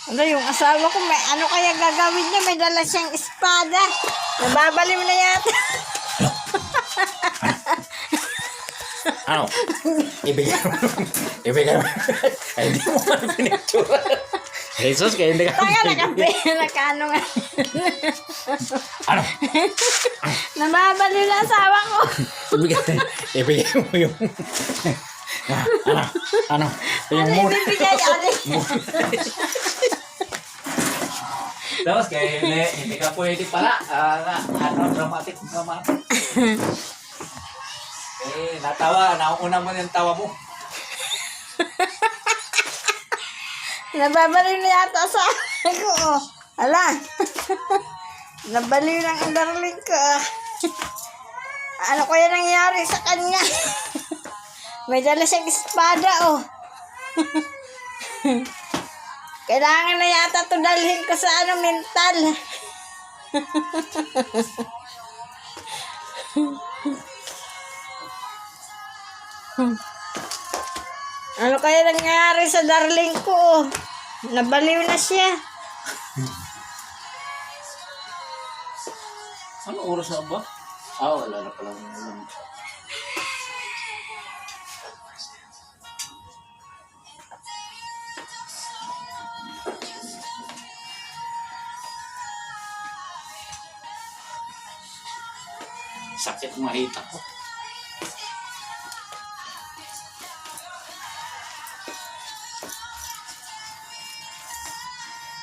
Ano yung asawa ko, may ano kaya gagawin niya? May dala siyang espada. Nababaliw na yata. Ano? Ibigay mo. Ibigay mo. Ay, hindi mo man pinicture. Jesus, kaya hindi ka Tanga, nakano nga. Ano? Nababaliw na asawa ko. Ibigay mo yung... Ano? Yung Ano mood. ibibigay? Ano? Tapos kaya hindi ka pwede pala. Dramatic. Natawa. Nauna mo yung tawa mo. Nababaliw na yata asawa ko. Oh. Ala. Nabaliw ng darling ko. Ano kaya nangyari sa kanya? May dala siyang espada, oh. Kailangan na yata ito dalhin ko sa mental. Ano kaya nangyari sa darling ko, oh. Nabaliw na siya. Ano oras na ba? Wala na pala. Sakit mahita ko.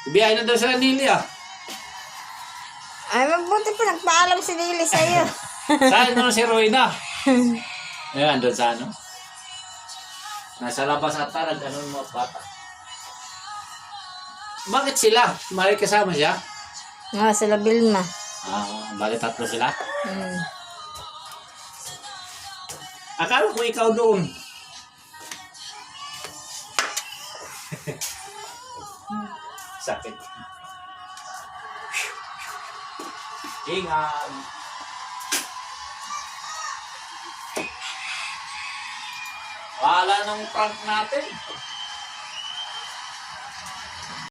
Biyahe na daw sa Nilia. Ay, mabuti pa nagpaalam si Lily sa'yo. Saan naman si Roy na? Ayan, doon sa ano? Nasa labas ata, nag-anon mo bata. Bakit sila? May kasama siya? Sila Vilma. Bakit tatlo sila? Hmm. Akala ko ikaw doon. Sakit. Ingat. Wala nang prank natin.